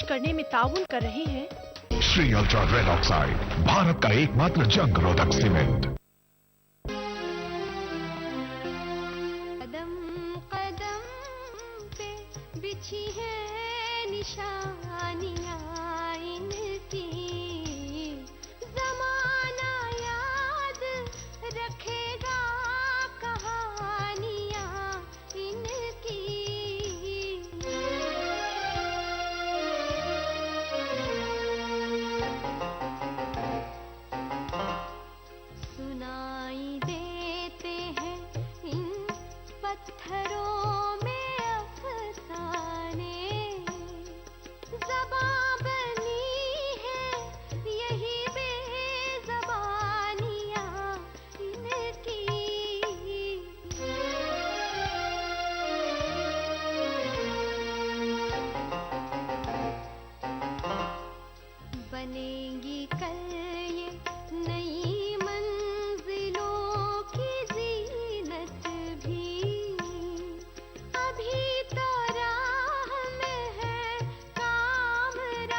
करने में ताउन कर रहे हैं। Shri ultra red oxide, Bharat का एकमात्र जंग रोधक सीमेंट। कदम कदम पे बिछी है निशानियां इनकी, जमाना याद रखेगा कहानियां इनकी। सुनाई देते हैं इन पत्थरों में अफसाने, ज़बां बनी है यही बेज़बानियां इनकी। बनेगी कल ये नई मंजिलों की जीनत भी, अभी तो राह में है कामरानियां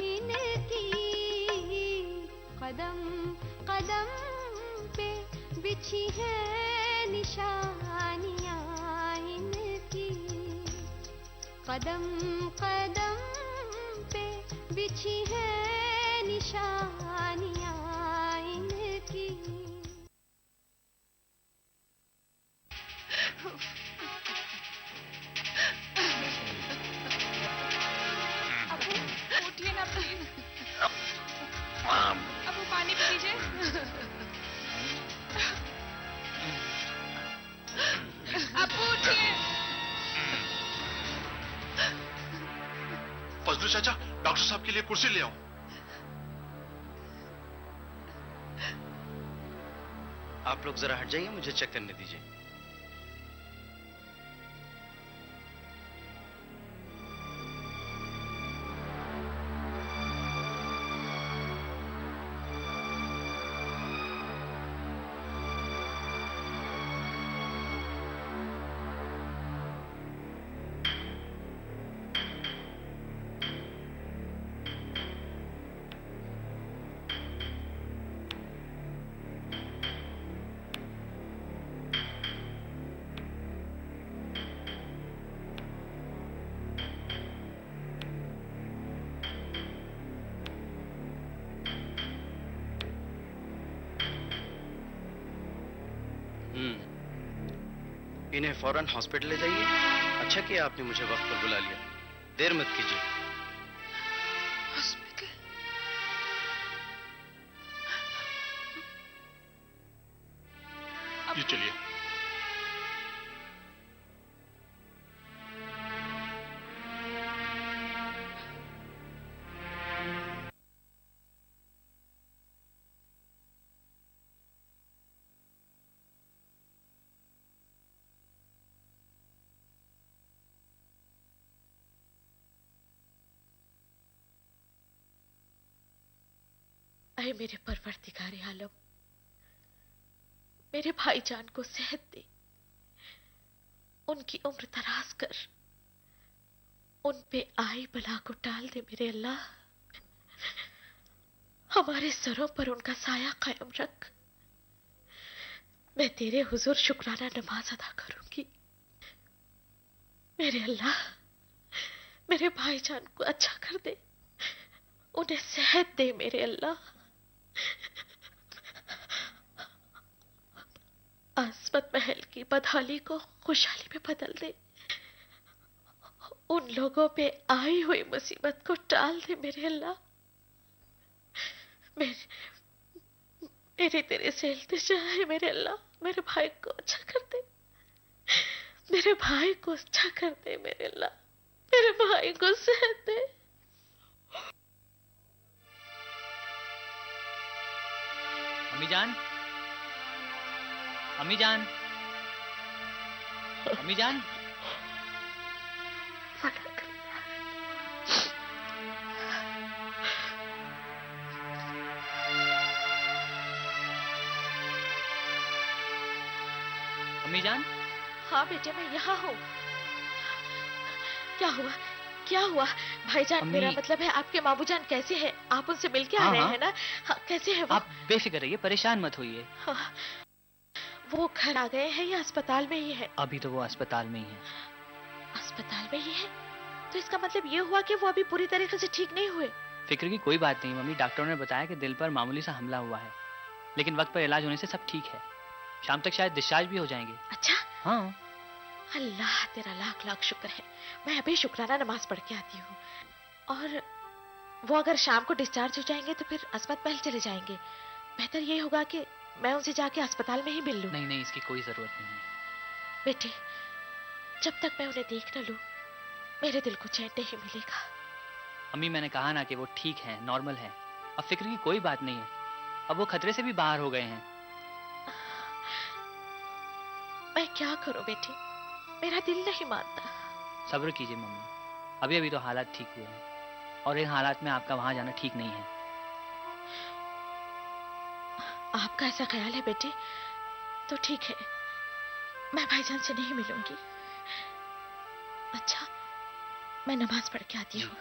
इनकी। कदम कदम पे बिछी है निशानियां इनकी, कदम कदम पे बिछी है निशानियां इनकी। अबू उठिए ना प्लीज। अबू पानी पी लीजिए। अबू उठिए। फजलू चाचा, डॉक्टर साहब के लिए कुर्सी ले आओ। आप लोग जरा हट जाइए, मुझे चेक करने दीजिए। इन्हें फौरन हॉस्पिटल ले जाइए। अच्छा किया आपने मुझे वक्त पर बुला लिया, देर मत कीजिए। हॉस्पिटल? ये चलिए। अरे मेरे परवरदिगारे आलम, मेरे भाईजान को सेहत दे, उनकी उम्र दराज कर, उन पे आई बला को टाल दे मेरे अल्लाह। हमारे सरों पर उनका साया कायम रख। मैं तेरे हुजूर शुक्राना नमाज अदा करूंगी। मेरे अल्लाह, मेरे भाईजान को अच्छा कर दे, उन्हें सेहत दे मेरे अल्लाह। आसमत महल की बदहाली को खुशहाली में बदल दे, उन लोगों पे आई हुई मुसीबत को टाल दे मेरे अल्लाह। मेरी तेरे से इल्तिजा है मेरे अल्लाह, मेरे भाई को अच्छा कर दे, मेरे भाई को अच्छा कर दे मेरे अल्लाह, मेरे भाई को सेहत दे। अम्मी जान, अम्मी जान, अम्मी जान। अम्मी जान। हाँ बेटे, मैं यहाँ हूँ। क्या हुआ? क्या हुआ भाईजान? अम्मी। मेरा मतलब है आपके मामूजान कैसे हैं? आप उनसे मिल के आ हाँ, रहे हाँ। हैं ना? हाँ, कैसे हैं वो? आप बेफिक्र रहिए, परेशान मत होइए। हाँ, वो घर आ गए हैं या अस्पताल में ही है? अभी तो वो अस्पताल में ही है। अस्पताल में ही है? तो इसका मतलब ये हुआ कि वो अभी पूरी तरीके से ठीक नहीं हुए? फिक्र की कोई बात नहीं मम्मी, डॉक्टरों ने बताया कि दिल पर मामूली सा हमला हुआ है, लेकिन वक्त पर इलाज होने से सब ठीक है। शाम तक शायद डिस्चार्ज भी हो जाएंगे। अच्छा, हाँ। अल्लाह तेरा लाख लाख शुक्र है। मैं अभी शुक्राना नमाज पढ़ के आती हूँ। और वो अगर शाम को डिस्चार्ज हो जाएंगे तो फिर अस्पत महल चले जाएंगे। बेहतर ये होगा कि मैं उनसे जाके अस्पताल में ही मिल लूं। नहीं नहीं, इसकी कोई जरूरत नहीं है। बेटे, जब तक मैं उन्हें देख न लूं, मेरे दिल को चैन नहीं मिलेगा। अम्मी मैंने कहा ना कि वो ठीक है, नॉर्मल है। अब फिक्र की कोई बात नहीं है। अब वो खतरे से भी बाहर हो गए हैं। मैं क्या करूं बेटी, मेरा दिल नहीं मानता। सब्र कीजिए मम्मी, अभी अभी तो हालात ठीक हुए हैं और इन हालात में आपका वहां जाना ठीक नहीं है। आपका ऐसा ख्याल है बेटी? तो ठीक है, मैं भाईजान से नहीं मिलूंगी। अच्छा, मैं नमाज पढ़ के आती हूँ।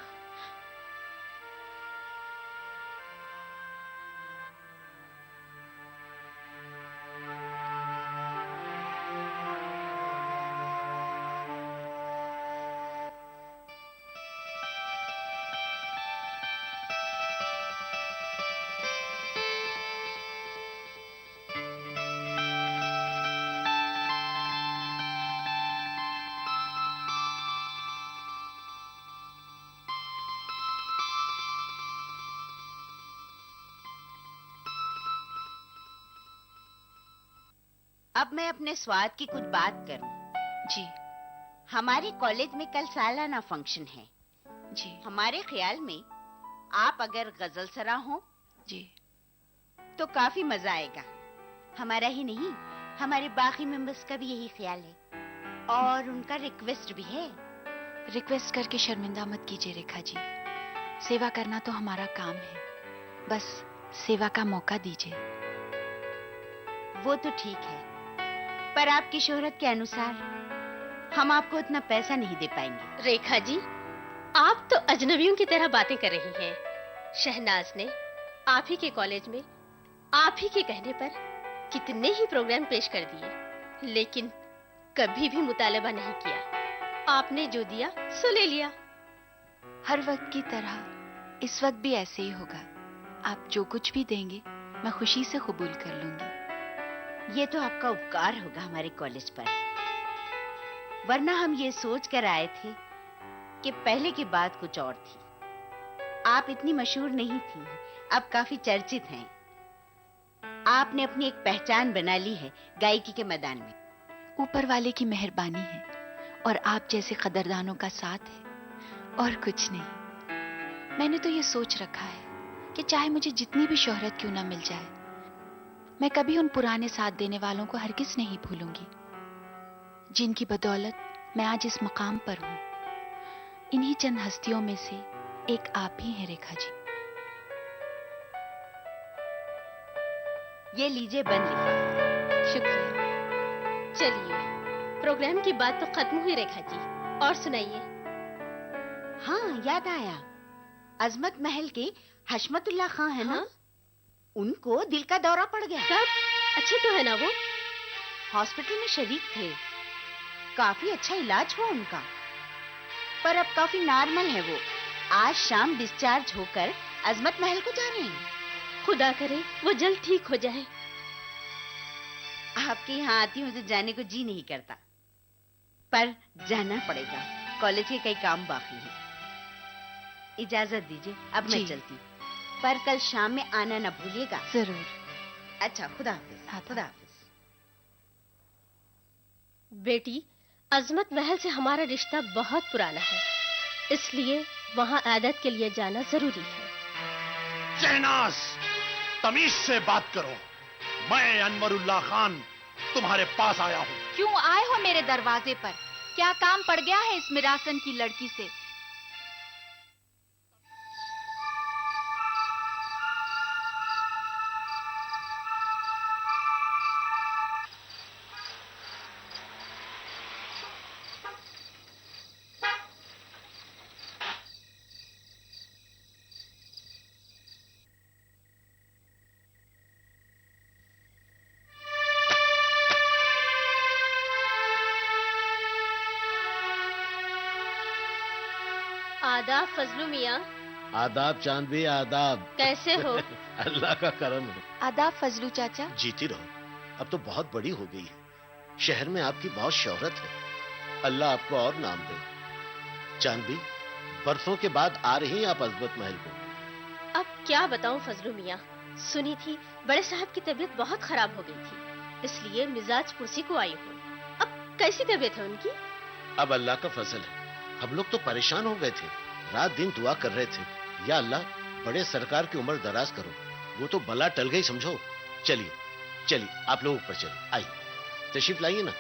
अब मैं अपने स्वाद की कुछ बात करूं। जी हमारे कॉलेज में कल सालाना फंक्शन है। जी हमारे ख्याल में आप अगर गजल सरा हो जी तो काफी मजा आएगा। हमारा ही नहीं, हमारे बाकी मेंबर्स का भी यही ख्याल है और उनका रिक्वेस्ट भी है। रिक्वेस्ट करके शर्मिंदा मत कीजिए रेखा जी, सेवा करना तो हमारा काम है, बस सेवा का मौका दीजिए। वो तो ठीक है, पर आपकी शोहरत के अनुसार हम आपको उतना पैसा नहीं दे पाएंगे। रेखा जी, आप तो अजनबियों की तरह बातें कर रही हैं। शहनाज ने आप ही के कॉलेज में आप ही के कहने पर कितने ही प्रोग्राम पेश कर दिए, लेकिन कभी भी मुतालबा नहीं किया। आपने जो दिया सो ले लिया। हर वक्त की तरह इस वक्त भी ऐसे ही होगा। आप जो कुछ भी देंगे मैं खुशी से कबूल कर लूंगी। ये तो आपका उपकार होगा हमारे कॉलेज पर, वरना हम ये सोच कर आए थे कि पहले की बात कुछ और थी। आप इतनी मशहूर नहीं थी, अब काफी चर्चित हैं। आपने अपनी एक पहचान बना ली है गायकी के मैदान में। ऊपर वाले की मेहरबानी है और आप जैसे कदरदानों का साथ है और कुछ नहीं। मैंने तो ये सोच रखा है कि चाहे मुझे जितनी भी शोहरत क्यों ना मिल जाए, मैं कभी उन पुराने साथ देने वालों को हरगिज नहीं भूलूंगी, जिनकी बदौलत मैं आज इस मकाम पर हूं। इन्हीं चंद हस्तियों में से एक आप ही हैं रेखा जी। ये लीजिए बन लीजिए। शुक्रिया। चलिए, प्रोग्राम की बात तो खत्म हुई रेखा जी, और सुनाइए। हाँ, याद आया, अजमत महल के हशमतुल्लाह खां है ना? हाँ? उनको दिल का दौरा पड़ गया। कब? अच्छे तो है ना वो? हॉस्पिटल में शरीक थे, काफी अच्छा इलाज हुआ उनका, पर अब काफी नॉर्मल है वो। आज शाम डिस्चार्ज होकर अजमत महल को जा रहे हैं। खुदा करे वो जल्द ठीक हो जाए। आपके यहाँ आती हूँ तो जाने को जी नहीं करता, पर जाना पड़ेगा, कॉलेज के कई काम बाकी हैं। इजाजत दीजिए, अब मैं जी। चलती हूँ, पर कल शाम में आना न भूलिएगा। जरूर। अच्छा, खुदा हाफिज। हाँ, खुदा हाफिज। बेटी, अजमत महल से हमारा रिश्ता बहुत पुराना है, इसलिए वहाँ आदत के लिए जाना जरूरी है। शहनाज, तमीज से बात करो। मैं अनवरुल्लाह खान तुम्हारे पास आया हूँ। क्यों आए हो मेरे दरवाजे पर? क्या काम पड़ गया है इस मिरासन की लड़की से? आदाब फजलू मियाँ, आदाब चांदबी, आदाब। कैसे हो? अल्लाह का करम है। आदाब फजलू चाचा। जीती रहो, अब तो बहुत बड़ी हो गई है। शहर में आपकी बहुत शोहरत है। अल्लाह आपको और नाम दे। चांदबी, बरसों के बाद आ रही हैं आप अजमत महल को। अब क्या बताऊं फजलू मियाँ, सुनी थी बड़े साहब की तबीयत बहुत खराब हो गई थी, इसलिए मिजाज पुरसी को आई हूँ। अब कैसी तबीयत है उनकी? अब अल्लाह का फजल है। हम लोग तो परेशान हो गए थे, रात दिन दुआ कर रहे थे, या अल्लाह बड़े सरकार की उम्र दराज करो। वो तो बला टल गई समझो। चलिए चलिए, आप लोग ऊपर चलिए, आइए तशरीफ लाइए ना।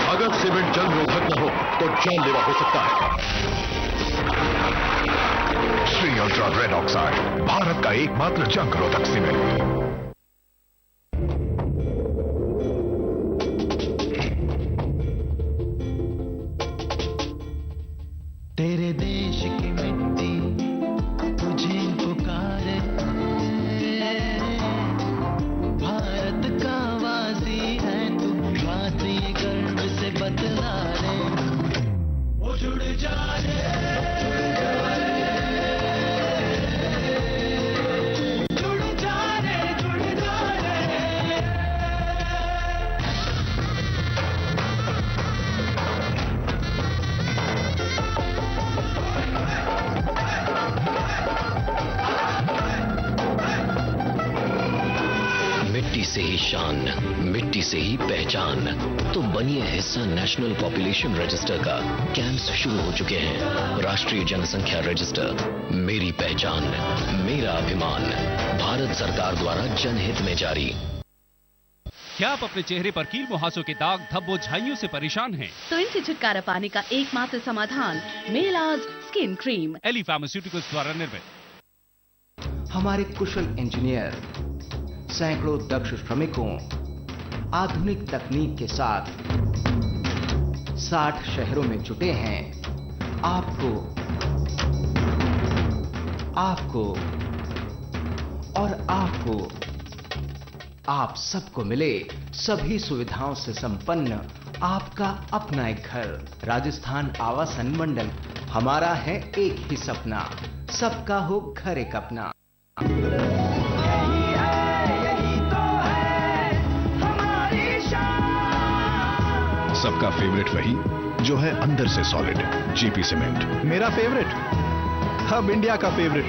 अगर सीमेंट जंग रोधक न हो तो जानलेवा हो सकता है। Shri ultra red oxide, Bharat का एकमात्र जंग रोधक सीमेंट। तेरे देश की मिट्टी तुझे पुकारे, भारत का वासी है तू, बात ये गर्व से बतला रे। वो जुड़ जा रे, जुड़ जा रे, जुड़ जा रे। मिट्टी से ही शान, मिट्टी से ही पहचान। तो बनिए हिस्सा नेशनल पॉपुलेशन रजिस्टर का। कैंप्स शुरू हो चुके हैं। राष्ट्रीय जनसंख्या रजिस्टर, मेरी पहचान, मेरा अभिमान, भारत सरकार द्वारा जनहित में जारी। क्या आप अपने चेहरे पर कील मुहासों के दाग, धब्बों, झाइयों से परेशान हैं? तो इनसे छुटकारा पाने का एकमात्र समाधान मेलाज स्किन क्रीम, एली फार्मास्यूटिकल्स द्वारा निर्मित। हमारे कुशल इंजीनियर सैकड़ों दक्ष श्रमिकों आधुनिक तकनीक के साथ 60 शहरों में जुटे हैं। आपको और आपको, आप सबको मिले सभी सुविधाओं से संपन्न आपका अपना एक घर। राजस्थान आवासन मंडल, हमारा है एक ही सपना, सबका हो घर एक अपना। सबका फेवरेट वही जो है अंदर से सॉलिड, जीपी सीमेंट। मेरा फेवरेट, अब इंडिया का फेवरेट।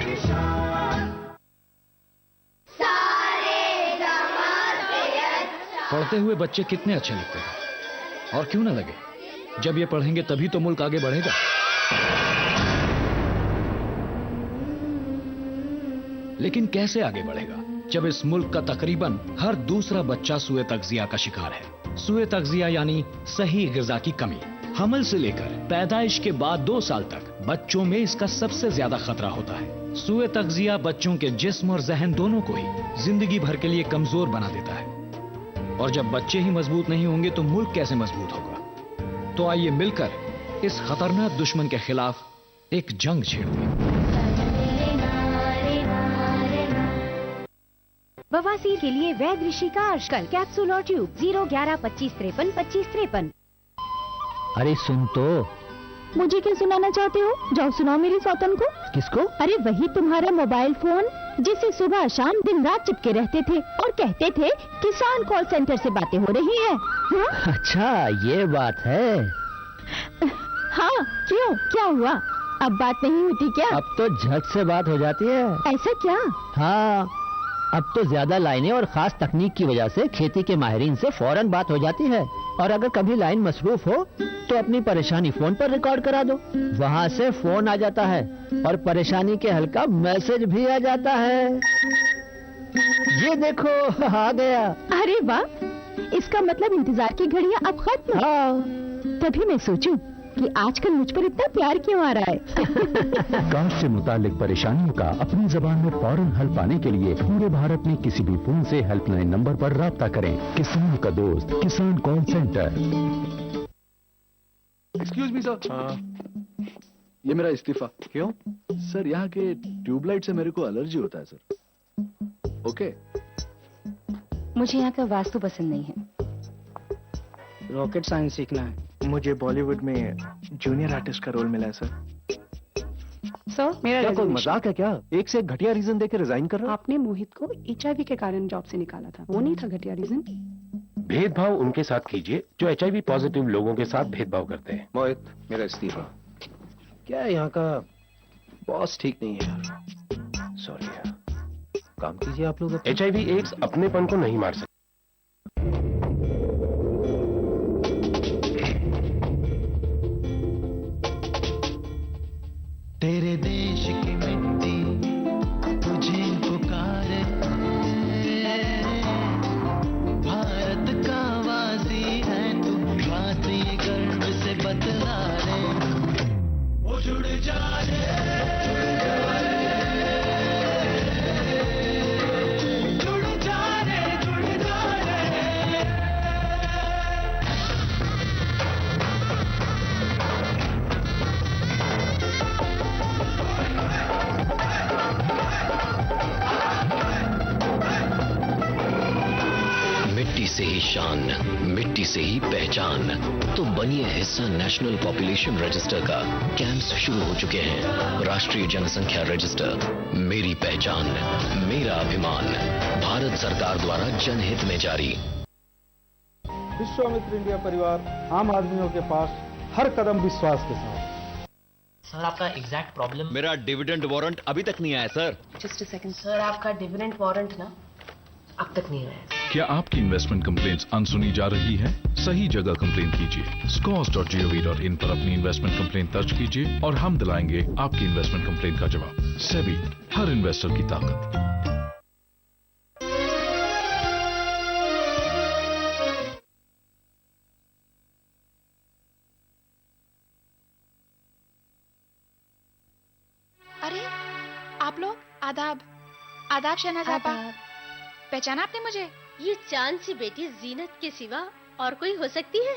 पढ़ते हुए बच्चे कितने अच्छे लगते हैं, और क्यों ना लगे। जब ये पढ़ेंगे तभी तो मुल्क आगे बढ़ेगा। लेकिन कैसे आगे बढ़ेगा जब इस मुल्क का तकरीबन हर दूसरा बच्चा सुए तग़ज़िया का शिकार है। सुए तग़ज़िया यानी सही ग़िज़ा की कमी। हमल से लेकर पैदाइश के बाद 2 साल तक बच्चों में इसका सबसे ज्यादा खतरा होता है। सुए तग़ज़िया बच्चों के जिस्म और ज़हन दोनों को ही जिंदगी भर के लिए कमजोर बना देता है, और जब बच्चे ही मजबूत नहीं होंगे तो मुल्क कैसे मजबूत होगा। तो आइए मिलकर इस खतरनाक दुश्मन के खिलाफ एक जंग छेड़ दें। बवासीर के लिए वैध ऋषि का आजकल कैप्सूल और ट्यूब 011-2553-2553। अरे सुन तो। मुझे क्या सुनाना चाहते हो? जाओ सुनाओ मेरी सौतन को। किसको? अरे वही तुम्हारा मोबाइल फोन जिसे सुबह शाम दिन रात चिपके रहते थे और कहते थे किसान कॉल सेंटर से बातें हो रही है। हाँ? अच्छा ये बात है। हाँ क्यों, क्या हुआ? अब बात नहीं होती क्या? अब तो झट से बात हो जाती है। ऐसा क्या? हाँ, अब तो ज्यादा लाइनें और खास तकनीक की वजह से खेती के माहिरीन से फौरन बात हो जाती है। और अगर कभी लाइन मसरूफ हो तो अपनी परेशानी फोन पर रिकॉर्ड करा दो, वहाँ से फोन आ जाता है और परेशानी के हल का मैसेज भी आ जाता है। ये देखो आ गया। अरे वाह, इसका मतलब इंतजार की घड़ियाँ अब खत्म। हाँ। तभी मैं सोचूं कि आजकल मुझ पर इतना प्यार क्यों आ रहा है। काश से मुतालिक परेशानियों का अपनी जबान में फौरन हल पाने के लिए पूरे भारत में किसी भी फोन से हेल्पलाइन नंबर पर राब्ता करें। किसान का दोस्त, किसान call centre. Excuse me sir. ये मेरा इस्तीफा। क्यों सर? यहाँ के ट्यूबलाइट से मेरे को एलर्जी होता है सर। ओके। मुझे यहाँ का वास्तु पसंद नहीं है। रॉकेट साइंस सीखना है। मुझे बॉलीवुड में जूनियर आर्टिस्ट का रोल मिला है सर। सर मेरा क्या कोई resignation- मजाक है क्या? एक से एक घटिया रीजन देके रिजाइन कर रहे हो? आपने मोहित को HIV के कारण जॉब से निकाला था, वो नहीं था घटिया रीजन? भेदभाव उनके साथ कीजिए जो HIV पॉजिटिव लोगों के साथ भेदभाव करते हैं। मोहित, मेरा इस्तीफा। क्या है, यहाँ का बॉस ठीक नहीं है यार। सॉरी यार। काम कीजिए आप लोग। HIV एड्स अपनेपन को नहीं मार सकते। तेरे देश की मिट्टी तुझे पुकारे, भारत का वासी है तू, वासी गर्व से बतला रे, वो जुड़ जा रे, जुड़ जा रे, जुड़ जा रे। मिट्टी से ही शान, मिट्टी से ही पहचान, तो बनिए हिस्सा नेशनल पॉपुलेशन रजिस्टर का। कैंप्स शुरू हो चुके हैं। राष्ट्रीय जनसंख्या रजिस्टर, मेरी पहचान, मेरा अभिमान, भारत सरकार द्वारा जनहित में जारी। विश्वामित्र इंडिया परिवार आम आदमियों के पास हर कदम विश्वास के साथ। सर आपका एग्जैक्ट प्रॉब्लम? मेरा डिविडेंड वारंट अभी तक नहीं आया sir. Just a second sir, आपका डिविडेंड वारंट ना अब तक नहीं आया। क्या आपकी इन्वेस्टमेंट कंप्लेंट्स अनसुनी जा रही है? सही जगह कंप्लेंट कीजिए। scores.gov.in पर अपनी इन्वेस्टमेंट कंप्लेंट दर्ज कीजिए और हम दिलाएंगे आपकी इन्वेस्टमेंट कंप्लेंट का जवाब। सेबी, हर इन्वेस्टर की ताकत। अरे आप लोग आदाब। आदाब शहनाज आपा। पहचाना आपने मुझे? ये चांद सी बेटी जीनत के सिवा और कोई हो सकती है?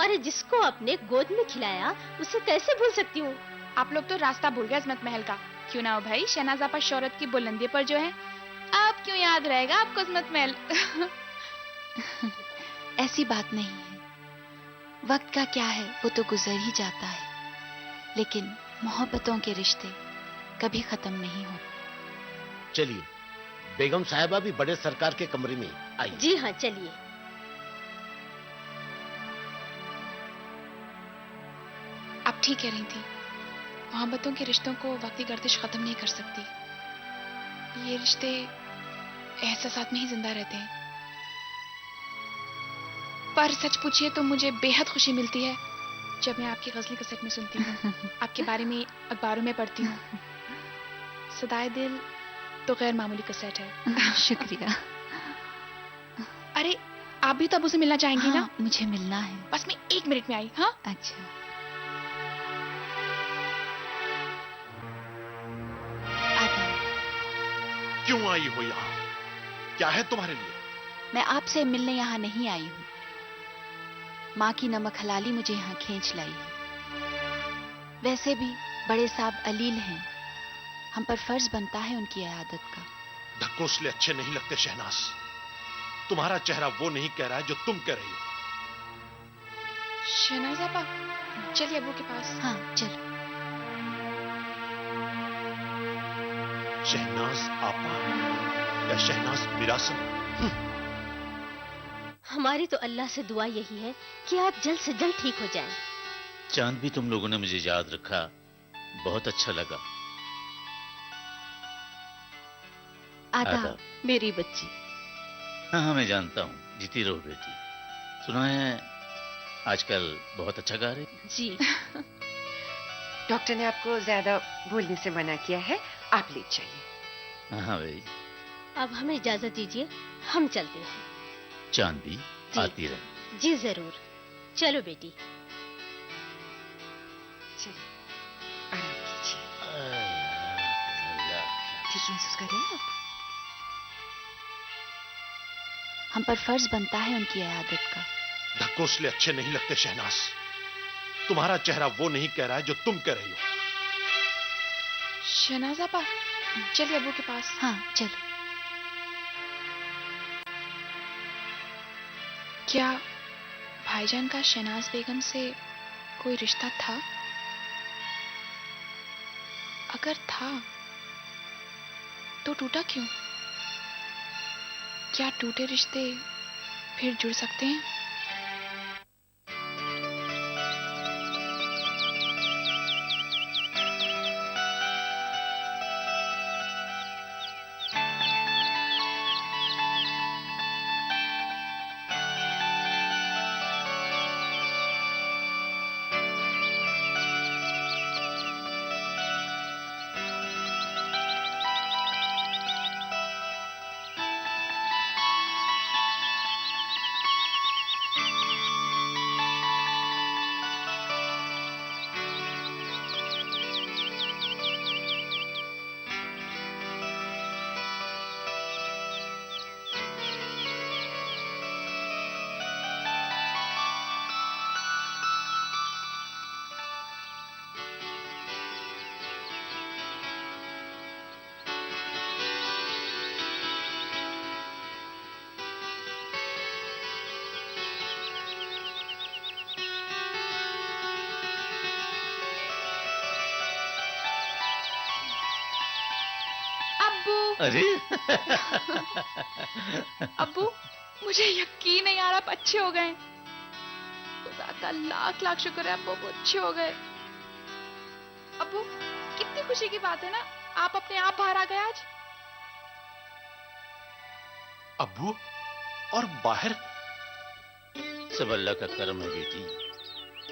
अरे जिसको अपने गोद में खिलाया उसे कैसे भूल सकती हूँ? आप लोग तो रास्ता भूल गए अजमत महल का। क्यों ना हो भाई, शहनाज आपा शौहरत की बुलंदी पर जो है, अब क्यों याद रहेगा आपको अजमत महल? ऐसी बात नहीं है। वक्त का क्या है, वो तो गुजर ही जाता है, लेकिन मोहब्बतों के रिश्ते कभी खत्म नहीं होते। चलिए, बेगम साहिबा भी बड़े सरकार के कमरे में आई। जी हाँ, चलिए। आप ठीक कह रही थी, मोहब्बतों के रिश्तों को वक्ती गर्दिश खत्म नहीं कर सकती। ये रिश्ते एहसासात में ही जिंदा रहते हैं। पर सच पूछिए तो मुझे बेहद खुशी मिलती है जब मैं आपकी गजलें कैसेट में सुनती हूँ, आपके बारे में अखबारों में पढ़ती हूँ। सदाए दिल तो गैर मामूली कैसेट है। शुक्रिया। अरे आप भी तो अब उसे मिलना चाहेंगी हाँ, ना? मुझे मिलना है। बस मैं 1 मिनट में आई। हाँ अच्छा। क्यों आई हो यहाँ? क्या है तुम्हारे लिए? मैं आपसे मिलने यहाँ नहीं आई हूँ। माँ की नमक हलाली मुझे यहाँ खींच लाई है। वैसे भी बड़े साहब अलील हैं, हम पर फर्ज बनता है उनकी इयादत का। ढकोसले अच्छे नहीं लगते शहनाज। तुम्हारा चेहरा वो नहीं कह रहा है जो तुम कह रही हो। शहनाज आपा, चलिए अबू के पास। हाँ चलो। शहनाज आपा या शहनाज मिरासम? हमारी तो अल्लाह से दुआ यही है कि आप जल्द से जल्द ठीक हो जाएं। चांद भी तुम लोगों ने मुझे याद रखा, बहुत अच्छा लगा। आदाब। मेरी बच्ची। हाँ हाँ मैं जानता हूँ, जीती रहो बेटी। सुना है आजकल बहुत अच्छा गा रही। जी। डॉक्टर ने आपको ज्यादा बोलने से मना किया है, आप ले जाइए। हाँ भाई। अब हमें इजाजत दीजिए, हम चलते हैं। चांदी आती रहे। जी जरूर। चलो बेटी। चलिए, आराम कीजिए। ठीक महसूस कर रहे हैं आप? हम पर फर्ज बनता है उनकी इयादत का। ढकोसले अच्छे नहीं लगते शहनाज। तुम्हारा चेहरा वो नहीं कह रहा है जो तुम कह रही हो। शहनाज आपा, चलिए अब्बू के पास। हाँ चलो। क्या भाईजान का शहनाज बेगम से कोई रिश्ता था? अगर था तो टूटा क्यों? क्या टूटे रिश्ते फिर जुड़ सकते हैं? अरे अब्बू, मुझे यकीन नहीं आ रहा, आप अच्छे हो गए। खुदा का लाख लाख शुक्र है अब्बू, अच्छे हो गए। अब्बू, कितनी खुशी की बात है ना, आप अपने आप बाहर आ गए आज। अब्बू, और बाहर? सब अल्लाह का करम है बेटी।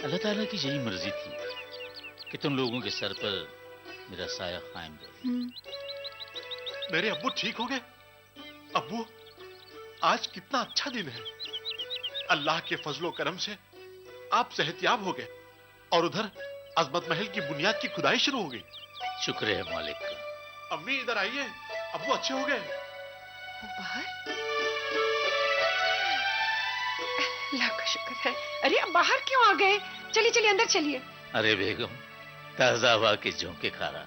अल्लाह ताला की यही मर्जी थी कि तुम लोगों के सर पर मेरा साया कायम रहे। मेरे अब्बू ठीक हो गए? अब्बू, आज कितना अच्छा दिन है। अल्लाह के फजलो करम से आप सेहतयाब हो गए और उधर अजमत महल की बुनियाद की खुदाई शुरू हो गई। शुक्र है मालिक का। अम्मी इधर आइए, अब्बू अच्छे हो गए। बाहर? अल्लाह का शुक्र है। अरे अब बाहर क्यों आ गए? चलिए चलिए अंदर चलिए। अरे बेगम, ताजा हवा के झोंके खा रहा।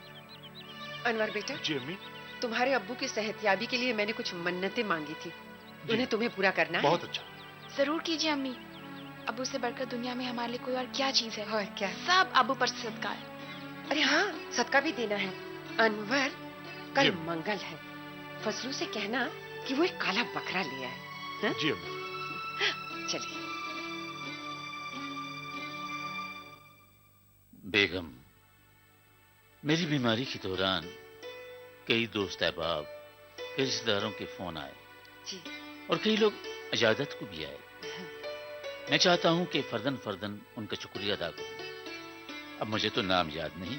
अनवर बेटा। जी अम्मी। तुम्हारे अब्बू की सेहतयाबी के लिए मैंने कुछ मन्नतें मांगी थी, उन्हें तुम्हें पूरा करना है। बहुत अच्छा। जरूर कीजिए अम्मी। अब्बू से बढ़कर दुनिया में हमारे लिए कोई और क्या चीज है? और क्या? सब अब्बू पर सदका है। अरे हाँ, सदका भी देना है। अनवर, कल मंगल है, फसलू से कहना कि वो एक काला बकरा लिया है। जी अम्मी। चलिए। बेगम, मेरी बीमारी के दौरान कई दोस्त अहबाब, कई रिश्तेदारों के फोन आए जी। और कई लोग इजाजत को भी आए। मैं चाहता हूं कि फर्दन फर्दन उनका शुक्रिया अदा करूं। अब मुझे तो नाम याद नहीं,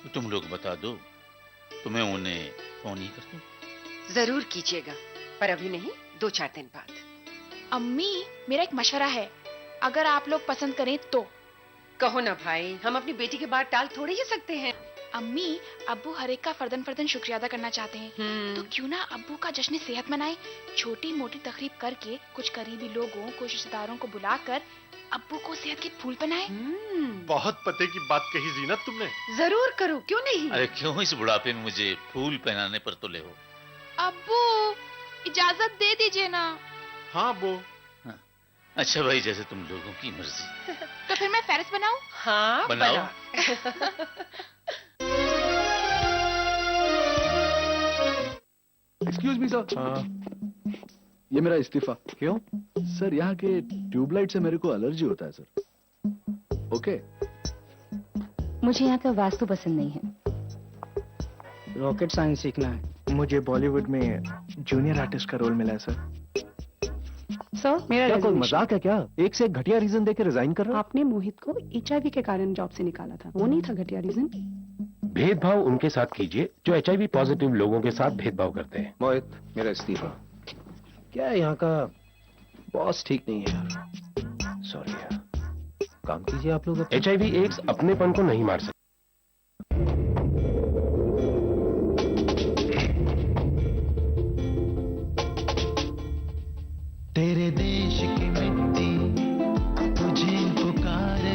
तो तुम लोग बता दो तो मैं उन्हें फोन ही कर दूं। जरूर कीजिएगा, पर अभी नहीं, 2-4 दिन बाद। अम्मी, मेरा एक मशवरा है, अगर आप लोग पसंद करें तो। कहो ना भाई, हम अपनी बेटी के बाद टाल थोड़े ही सकते हैं। अम्मी, अब्बू हर एक का फर्दन फर्दन शुक्रिया अदा करना चाहते हैं, तो क्यों ना अब्बू का जश्न सेहत मनाएं। छोटी मोटी तकरीब करके कुछ करीबी लोगों, कुछ रिश्तेदारों को बुलाकर अब्बू को सेहत के फूल पहनाएं। बहुत पते की बात कही जीनत तुमने। जरूर करो, क्यों नहीं। अरे क्यों इस बुढ़ापे में मुझे फूल पहनाने पर तुले हो? अब्बू, इजाजत दे दीजिए ना। हाँ अब्बू। अच्छा भाई, जैसे तुम लोगों की मर्जी। तो फिर मैं फेरिस बनाऊं? हाँ बनाओ। एक्सक्यूज मी सर, ये मेरा इस्तीफा। क्यों? सर, यहाँ के ट्यूबलाइट से मेरे को एलर्जी होता है सर। ओके। मुझे यहाँ का वास्तु पसंद नहीं है। रॉकेट साइंस सीखना है। मुझे बॉलीवुड में जूनियर आर्टिस्ट का रोल मिला है सर। सर, मेरा क्या कोई मजाक है क्या? एक से एक घटिया रीजन देके रिजाइन कर रहे हो? आपने मोहित को HIV के कारण जॉब से निकाला था, वो नहीं था घटिया रीजन? भेदभाव उनके साथ कीजिए जो HIV पॉजिटिव लोगों के साथ भेदभाव करते हैं। मोहित, मेरा इस्तीफा। क्या है, यहाँ का बॉस ठीक नहीं है यार। सॉरी यार, काम कीजिए आप लोग। HIV एड्स अपनेपन को नहीं मार सकते। तेरे देश की मिट्टी तुझे पुकारे,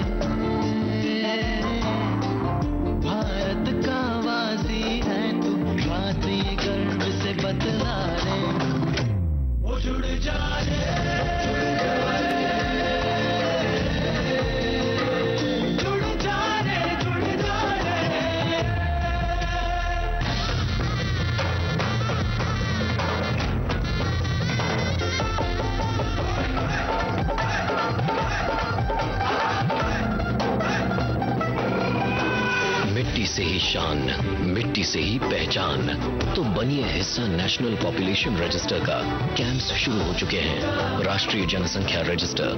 मिट्टी से ही शान, मिट्टी से ही पहचान। तो बनिए हिस्सा नेशनल पॉपुलेशन रजिस्टर का। कैंप्स शुरू हो चुके हैं। राष्ट्रीय जनसंख्या रजिस्टर,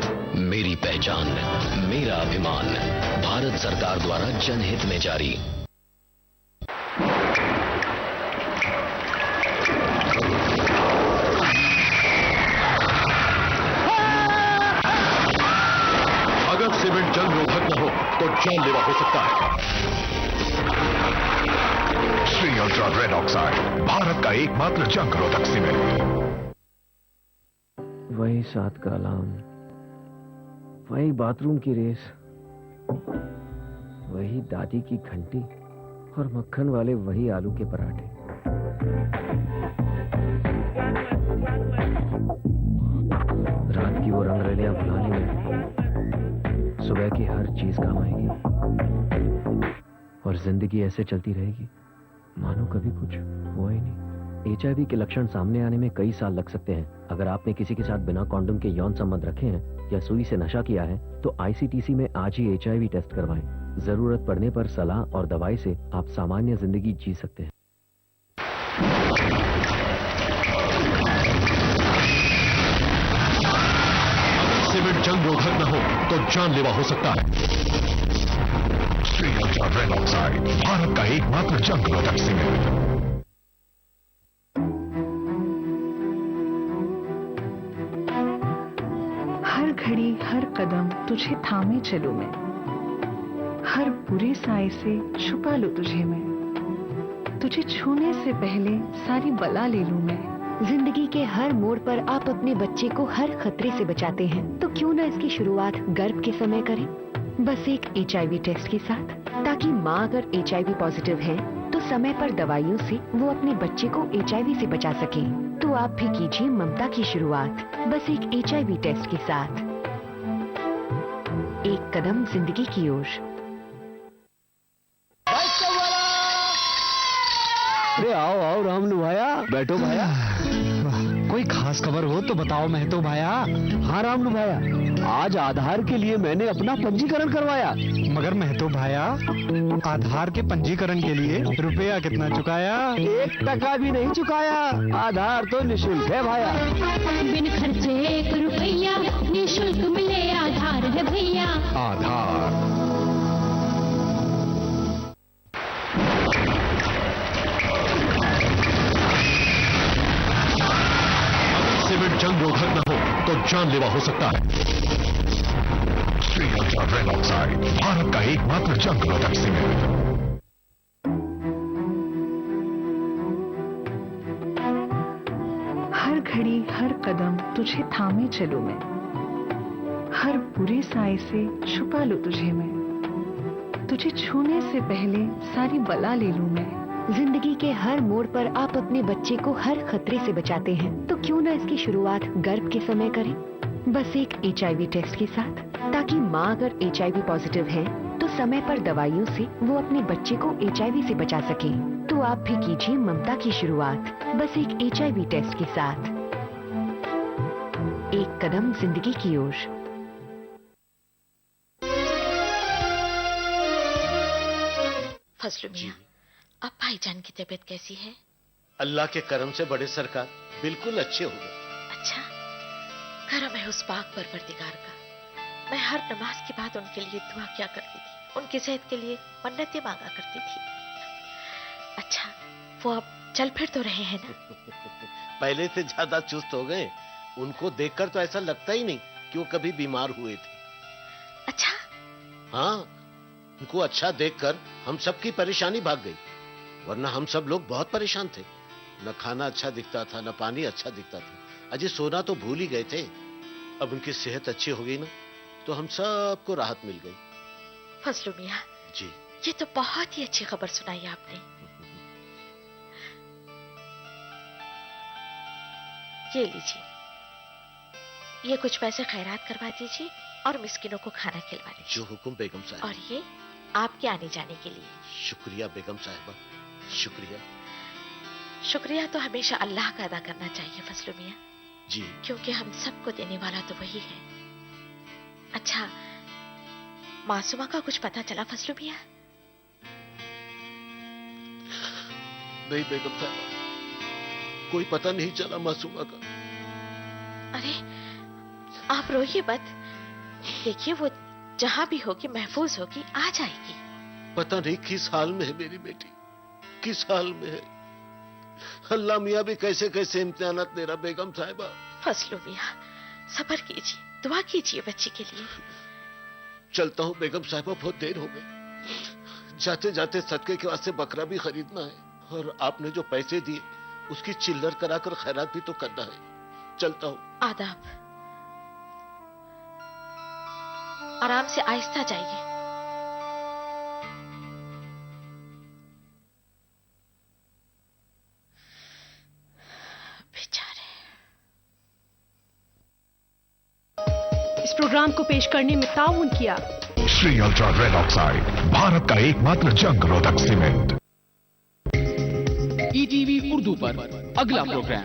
मेरी पहचान, मेरा अभिमान। भारत सरकार द्वारा जनहित में जारी। अगर सीमेंट जंग रोधक न हो तो जानलेवा हो सकता है। Shri ultra red oxide, Bharat का एकमात्र जंग रोधक सीमेंट। वही 7 का अलार्म, वही बाथरूम की रेस, वही दादी की घंटी और मक्खन वाले वही आलू के पराठे। रात की वो रंगरलियां भुलाने में सुबह की हर चीज काम आएगी और जिंदगी ऐसे चलती रहेगी मानो कभी कुछ हुआ ही नहीं। HIV के लक्षण सामने आने में कई साल लग सकते हैं। अगर आपने किसी के साथ बिना कॉन्डोम के यौन संबंध रखे हैं या सुई से नशा किया है तो ICTC में आज ही HIV टेस्ट करवाएं। जरूरत पड़ने पर सलाह और दवाई से आप सामान्य जिंदगी जी सकते हैं। सीमेंट जंग रोधक न हो तो जानलेवा हो सकता है। Shri ultra red oxide, Bharat का एकमात्र जंग रोधक सीमेंट। हर घड़ी हर कदम तुझे थामे चलूं मैं, हर बुरे साए से छुपा लूं तुझे मैं, तुझे छूने से पहले सारी बला ले लूं मैं। जिंदगी के हर मोड़ पर आप अपने बच्चे को हर खतरे से बचाते हैं, तो क्यों ना इसकी शुरुआत गर्भ के समय करें, बस एक HIV टेस्ट के साथ, ताकि माँ अगर HIV पॉजिटिव है तो समय पर दवाइयों से वो अपने बच्चे को HIV से बचा सके। तो आप भी कीजिए ममता की शुरुआत, बस एक HIV टेस्ट के साथ। एक कदम जिंदगी की ओर। अरे आओ आओ रामलू भाया, बैठो भाया। कोई खास खबर हो तो बताओ महतो भाया। हाँ रामलू भाया, आज आधार के लिए मैंने अपना पंजीकरण करवाया। मगर महतो भाया, आधार के पंजीकरण के लिए रुपया कितना चुकाया? 1 टका भी नहीं चुकाया। आधार तो निःशुल्क है भाया। बिन खर्चे 1 रुपया निःशुल्क मिले आधार है भैया। आधार। सीमेंट जंग रोधक न हो तो जानलेवा हो सकता है। Shri ultra red oxide, Bharat का एकमात्र जंग रोधक सीमेंट। हर घड़ी हर कदम तुझे थामे चलूं मैं, हर बुरे साए से छुपा लूं तुझे मैं, तुझे छूने से पहले सारी बला ले लूं मैं। जिंदगी के हर मोड़ पर आप अपने बच्चे को हर खतरे से बचाते हैं, तो क्यों ना इसकी शुरुआत गर्भ के समय करें, बस एक HIV टेस्ट के साथ, ताकि माँ अगर HIV पॉजिटिव है तो समय पर दवाइयों से वो अपने बच्चे को HIV से बचा सके। तो आप भी कीजिए ममता की शुरुआत, बस एक HIV टेस्ट के साथ। एक कदम जिंदगी की ओर। फजलू मियां, अब भाईजान की तबीयत कैसी है? अल्लाह के करम से बड़े सरकार बिल्कुल अच्छे हो गए। अच्छा, करम है उस पाक परवरदिगार का। मैं हर नमाज के बाद उनके लिए दुआ किया करती थी, उनकी सेहत के लिए मन्नतें मांगा करती थी। अच्छा, वो अब चल फिर तो रहे हैं ना? पहले से ज्यादा चुस्त हो गए। उनको देखकर तो ऐसा लगता ही नहीं कि वो कभी बीमार हुए थे। अच्छा? हाँ, उनको अच्छा देखकर हम सबकी परेशानी भाग गई, वरना हम सब लोग बहुत परेशान थे। न खाना अच्छा दिखता था, न पानी अच्छा दिखता था। अजय सोना तो भूल ही गए थे। अब उनकी सेहत अच्छी हो गई ना, तो हम सबको राहत मिल गई। फजलू मियां जी, ये तो बहुत ही अच्छी खबर सुनाई आपने। ये लीजिए, ये कुछ पैसे खैरात करवा दीजिए और मिस्किनों को खाना खिलवा दीजिए। जो हुक्म बेगम साहब। और ये आपके आने जाने के लिए। शुक्रिया बेगम साहिबा, शुक्रिया। शुक्रिया तो हमेशा अल्लाह का अदा करना चाहिए फजलू मियां जी, क्योंकि हम सबको देने वाला तो वही है। अच्छा, मासूमा का कुछ पता चला फजलू मियां? नहीं बेगम साहब, कोई पता नहीं चला मासूमा का। अरे आप रोइए मत, देखिए वो जहां भी होगी महफूज होगी, आ जाएगी। पता नहीं किस हाल में है मेरी बेटी, किस हाल में है। अल्लाह मियाँ भी कैसे कैसे इम्तिहानात दे रहा बेगम साहिबा। फसलू मियाँ सब्र कीजिए, दुआ कीजिए बच्ची के लिए। चलता हूँ बेगम साहिबा, बहुत देर हो गई। जाते जाते सदके के वास्ते बकरा भी खरीदना है, और आपने जो पैसे दिए उसकी चिल्लर कराकर खैरात भी तो करना है। चलता हूँ। आदाब। आराम से आहिस्ता जाइए। इस प्रोग्राम को पेश करने में ताउन किया Shri ultra red oxide, Bharat का एकमात्र जंग रोधक सीमेंट। ईटीवी उर्दू पर अगला प्रोग्राम